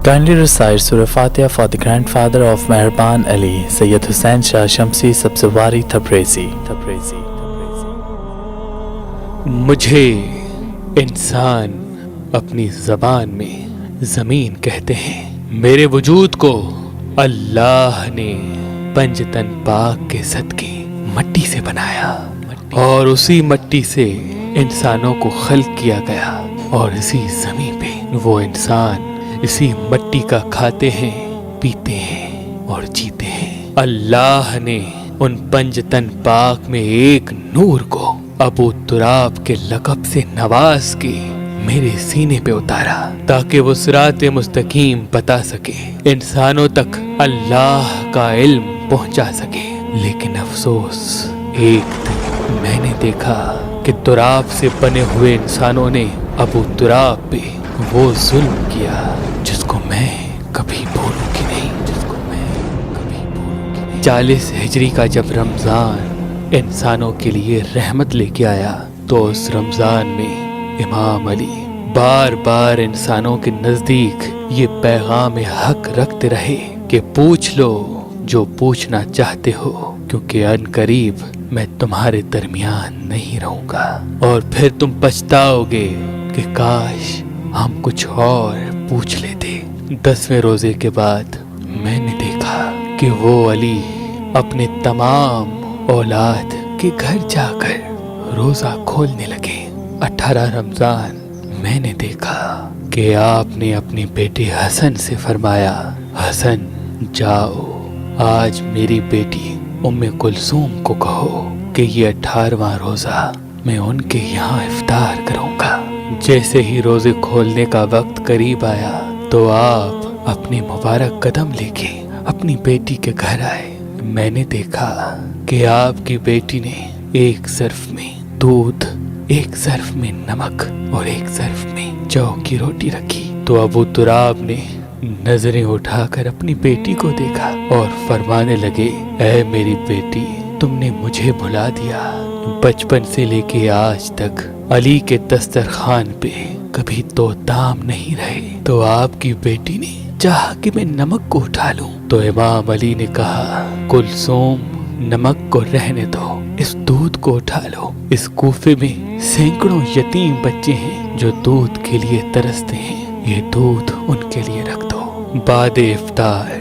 Kindly recite Surah Fatiha for the grandfather of Mehraban Ali, Sayyid Hussain Shah Shamsi Sabzwari Tabrizi. مجھے انسان اپنی زبان میں زمین کہتے ہیں. میرے وجود کو اللہ نے پنج تن پاک کے صدقے مٹی سے بنایا اور اسی مٹی سے انسانوں کو خلق کیا گیا، اور اسی زمین پہ وہ انسان اسی مٹی کا کھاتے ہیں، پیتے ہیں اور جیتے ہیں. اللہ نے ان پنج تن پاک میں ایک نور کو ابو تراب کے لقب سے نواز کے میرے سینے پہ اتارا تاکہ وہ صراط مستقیم بتا سکے، انسانوں تک اللہ کا علم پہنچا سکے. لیکن افسوس، ایک دن میں نے دیکھا کہ تراب سے بنے ہوئے انسانوں نے ابو تراب پہ وہ ظلم کیا جس کو میں کبھی بھولوں گی نہیں. 40 ہجری کا جب رمضان انسانوں کے لیے رحمت لے کے آیا تو اس رمضان میں امام علی بار بار انسانوں کے نزدیک یہ پیغام حق رکھتے رہے کہ پوچھ لو جو پوچھنا چاہتے ہو، کیونکہ ان قریب میں تمہارے درمیان نہیں رہوں گا اور پھر تم پچھتاؤ گے کہ کاش ہم کچھ اور پوچھ لیتے. 10ویں روزے کے بعد میں نے دیکھا کہ وہ علی اپنے تمام اولاد کے گھر جا کر روزہ کھولنے لگے. 18 رمضان میں نے دیکھا کہ آپ نے اپنے بیٹے حسن سے فرمایا، حسن جاؤ آج میری بیٹی ام کلثوم کو کہو کہ یہ 18واں روزہ میں ان کے یہاں افطار کروں گا. جیسے ہی روزے کھولنے کا وقت قریب آیا تو آپ اپنے مبارک قدم لے کے اپنی بیٹی کے گھر آئے. میں نے دیکھا کہ آپ کی بیٹی نے ایک ظرف میں دودھ، ایک ظرف میں نمک اور ایک ظرف میں جو کی روٹی رکھی. تو ابو تراب نے نظریں اٹھا کر اپنی بیٹی کو دیکھا اور فرمانے لگے، اے میری بیٹی، تم نے مجھے بھلا دیا. بچپن سے لے کے آج تک علی کے دسترخوان پہ کبھی تو تام نہیں رہے، تو آپ کی بیٹی نے چاہا کہ میں نمک کو اٹھا لوں. تو امام علی نے کہا، کلثوم نمک کو رہنے دو، اس دودھ کو اٹھا لو. اس کوفے میں سینکڑوں یتیم بچے ہیں جو دودھ کے لیے ترستے ہیں، یہ دودھ ان کے لیے رکھ دو. بعد افطار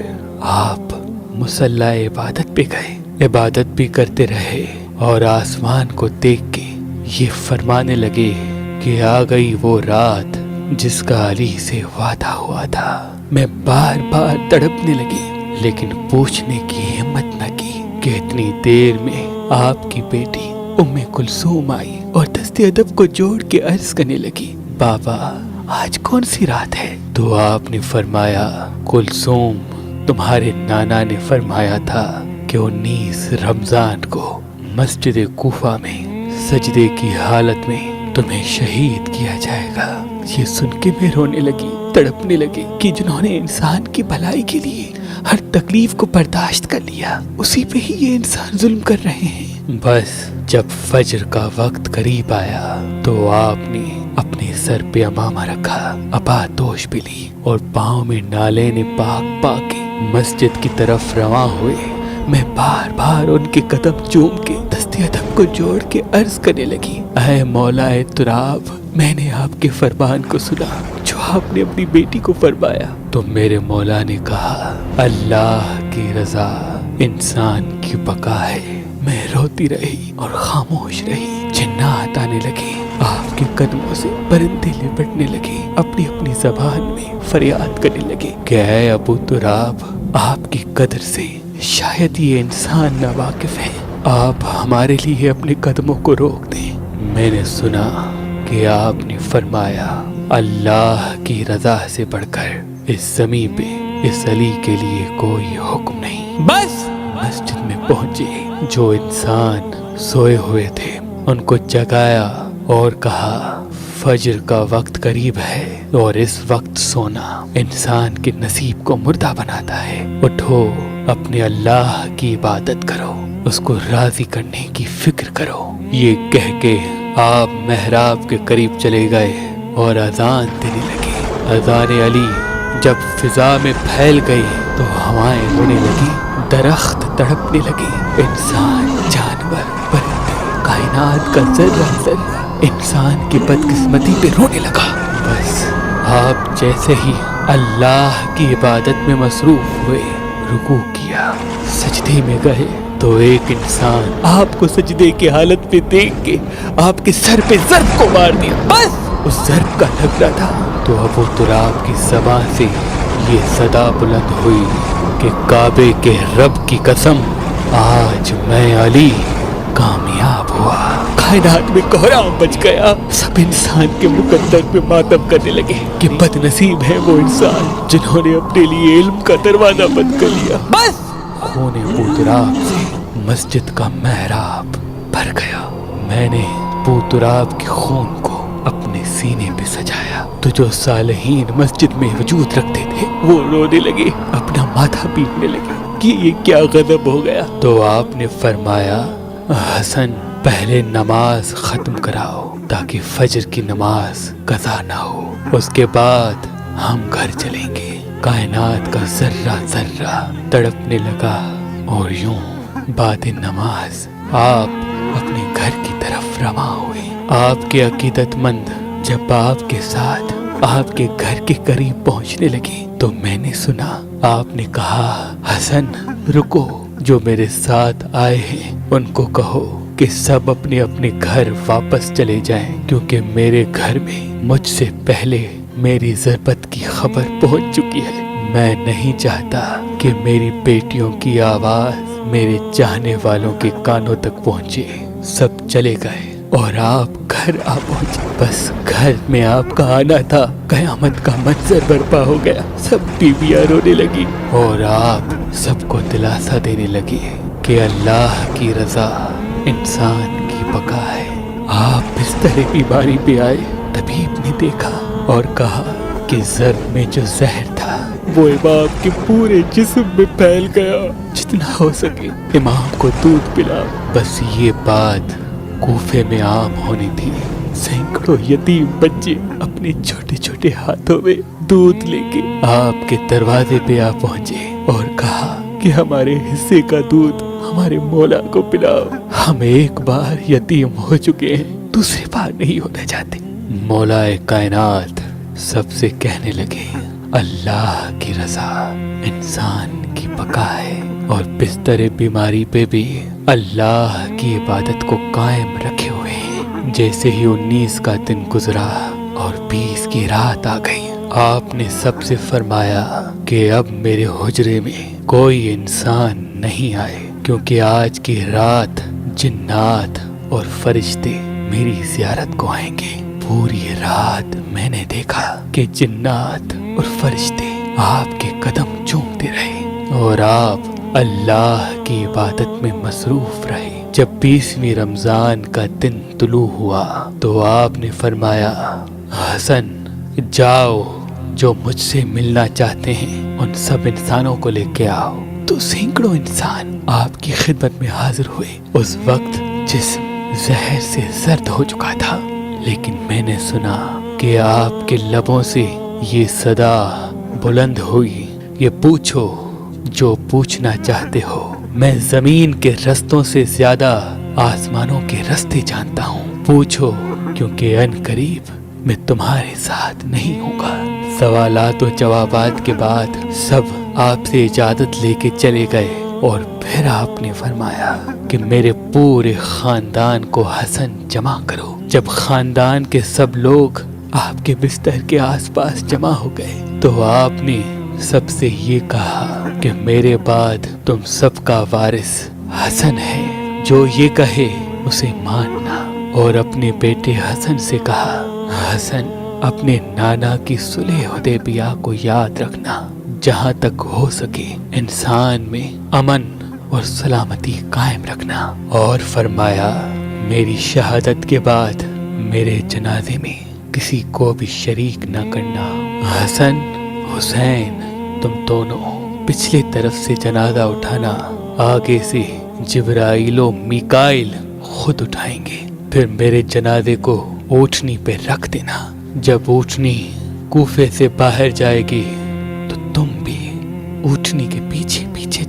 آپ مصلی عبادت پہ گئے، عبادت بھی کرتے رہے اور آسمان کو دیکھ کے یہ فرمانے لگے کہ آ گئی وہ رات جس کا علی سے وعدہ ہوا تھا. میں بار بار تڑپنے لگی لیکن پوچھنے کی ہمت نہ کی کہ اتنی دیر میں آپ کی بیٹی ام کلثوم آئی اور دست ادب کو جوڑ کے عرض کرنے لگی، بابا آج کون سی رات ہے؟ تو آپ نے فرمایا، کلثوم تمہارے نانا نے فرمایا تھا کہ 19 رمضان کو مسجد کوفہ میں سجدے کی حالت میں تمہیں شہید کیا جائے گا. یہ سن کے میں رونے لگی، تڑپنے لگی کہ جنہوں نے انسان کی بھلائی کے لیے ہر تکلیف کو برداشت کر لیا، اسی پہ ہی یہ انسان ظلم کر رہے ہیں. بس جب فجر کا وقت قریب آیا تو آپ نے اپنے سر پہ امامہ رکھا، اباتوش بھی لی اور پاؤں میں نالے نے پاک پاک کے مسجد کی طرف رواں ہوئے. میں بار بار ان کے قدم چوم کے دست ادب کو جوڑ کے عرض کرنے لگی، اے مولا تراب، میں نے آپ کے فرمان کو سنا جو آپ نے اپنی بیٹی کو فرمایا. تو میرے مولا نے کہا، اللہ کی رضا انسان کی بقا ہے. میں روتی رہی اور خاموش رہی. جنات آنے لگے، آپ کے قدموں سے پرندے لپٹنے لگے، اپنی اپنی زبان میں فریاد کرنے لگے کہ اے ابو تراب، آپ کی قدر سے شاید یہ انسان نا واقف ہے، آپ ہمارے لیے اپنے قدموں کو روک دیں. میں نے سنا کہ آپ نے فرمایا، اللہ کی رضا سے بڑھ کر اس زمین پہ اس علی کے لیے کوئی حکم نہیں. بس مسجد میں پہنچے، جو انسان سوئے ہوئے تھے ان کو جگایا اور کہا، فجر کا وقت قریب ہے اور اس وقت سونا انسان کے نصیب کو مردہ بناتا ہے. اٹھو، اپنے اللہ کی عبادت کرو، اس کو راضی کرنے کی فکر کرو. یہ کہہ کے آپ محراب کے قریب چلے گئے اور اذان دینے لگے. اذان علی جب فضا میں پھیل گئی تو ہوائیں رونے لگی، درخت تڑپنے لگے، انسان، جانور، پرندے، کائنات کا ذرہ ذرہ انسان کی بدقسمتی پہ رونے لگا۔ بس آپ جیسے ہی اللہ کی عبادت میں مصروف ہوئے، رکوع کیا، سجدے میں گئے، تو ایک انسان آپ کو سجدے کی حالت میں دیکھ کے آپ کے سر پہ ضرب کو مار دیا۔ بس اس ضرب کا لگ رہا تھا تو ابو تراب کی زبان سے یہ صدا بلند ہوئی کہ کعبے کے رب کی قسم، آج میں علی کامیاب ہوا۔ کائنات میں کوہرام مچ گیا، سب انسان کے مقدر پہ ماتم کرنے لگے کہ بد نصیب ہے وہ انسان جنہوں نے اپنے لیے علم کا دروازہ بند کر لیا۔ بس خون ابو تراب سے مسجد کا محراب بھر گیا۔ میں نے ابو تراب کے خون کو اپنے سینے پہ سجایا تو جو صالحین مسجد میں وجود رکھتے تھے وہ رونے لگے، اپنا ماتھا پیٹنے لگے کہ یہ کیا غضب ہو گیا۔ تو آپ نے فرمایا، حسن پہلے نماز ختم کراؤ تاکہ فجر کی نماز قضا نہ ہو، اس کے بعد ہم گھر چلیں گے۔ کائنات کا ذرہ ذرہ تڑپنے لگا اور یوں بعد نماز آپ اپنے گھر کی طرف رواں ہوئے۔ آپ کے عقیدت مند جب آپ کے ساتھ آپ کے گھر کے قریب پہنچنے لگے تو میں نے سنا آپ نے کہا، حسن رکو، جو میرے ساتھ آئے ہیں ان کو کہو کہ سب اپنے اپنے گھر واپس چلے جائیں، کیونکہ میرے گھر میں مجھ سے پہلے میری ضربت کی خبر پہنچ چکی ہے۔ میں نہیں چاہتا کہ میری بیٹیوں کی آواز میرے چاہنے والوں کے کانوں تک پہنچے۔ سب چلے گئے اور آپ گھر آ پہنچے۔ بس گھر میں آپ کا آنا تھا، قیامت کا منظر برپا ہو گیا۔ سب بیویاں رونے لگی اور آپ سب کو دلاسا دینے لگے کہ اللہ کی رضا انسان کی بقا ہے۔ آپ بستر بیماری پہ آئے، طبیب نے دیکھا اور کہا کہ ضرب میں جو زہر تھا وہ امام کے پورے جسم میں پھیل گیا، جتنا ہو سکے امام کو دودھ پلاؤ۔ بس یہ بات کوفے میں عام ہونی تھی۔ سینکڑوں یتیم بچے اپنے چھوٹے چھوٹے ہاتھوں میں دودھ لے کے آپ کے دروازے پہ آ پہنچے اور کہا کہ ہمارے حصے کا دودھ ہمارے مولا کو پلاؤ، ہم ایک بار یتیم ہو چکے ہیں، دوسری بار نہیں ہونا چاہتے۔ مولا کائنات سب سے کہنے لگے، اللہ کی رضا انسان کی بقا ہے، اور بستر بیماری پہ بھی اللہ کی عبادت کو قائم رکھے ہوئے ہیں۔ جیسے ہی 19 کا دن گزرا اور 20 کی رات آ گئی، آپ نے سب سے فرمایا کہ اب میرے حجرے میں کوئی انسان نہیں آئے، کیونکہ آج کی رات جنات اور فرشتے میری زیارت کو آئیں گے۔ پوری رات میں نے دیکھا کہ جنات اور فرشتے آپ کے قدم چومتے رہے اور آپ اللہ کی عبادت میں مصروف رہے۔ جب 20ویں رمضان کا دن طلوع ہوا تو آپ نے فرمایا، حسن جاؤ، جو مجھ سے ملنا چاہتے ہیں ان سب انسانوں کو لے کے آؤ۔ تو سینکڑوں انسان آپ کی خدمت میں حاضر ہوئے۔ اس وقت جسم زہر سے زرد ہو چکا تھا، لیکن میں نے سنا کہ آپ کے لبوں سے یہ صدا بلند ہوئی، یہ پوچھو جو پوچھنا چاہتے ہو۔ میں زمین کے رستوں سے زیادہ آسمانوں کے رستے جانتا ہوں، پوچھو، کیونکہ ان قریب میں تمہارے ساتھ نہیں ہوں گا۔ سوالات و جوابات کے بعد سب آپ سے اجازت لے کے چلے گئے، اور پھر آپ نے فرمایا کہ میرے پورے خاندان کو حسن جمع کرو۔ جب خاندان کے سب لوگ آپ کے بستر کے آس پاس جمع ہو گئے تو آپ نے سب سے یہ کہا کہ میرے بعد تم سب کا وارث حسن ہے، جو یہ کہے اسے ماننا۔ اور اپنے بیٹے حسن سے کہا، حسن اپنے نانا کی صلح حدیبیہ کو یاد رکھنا، جہاں تک ہو سکے انسان میں امن اور سلامتی قائم رکھنا۔ اور فرمایا، میری شہادت کے بعد میرے جنازے میں کسی کو بھی شریک نہ کرنا۔ حسن، حسین، تم دونوں پچھلی طرف سے جنازہ اٹھانا، آگے سے جبرائیل و میکائیل خود اٹھائیں گے۔ پھر میرے جنازے کو اونٹنی پہ رکھ دینا۔ جب اونٹنی کوفے سے باہر جائے گی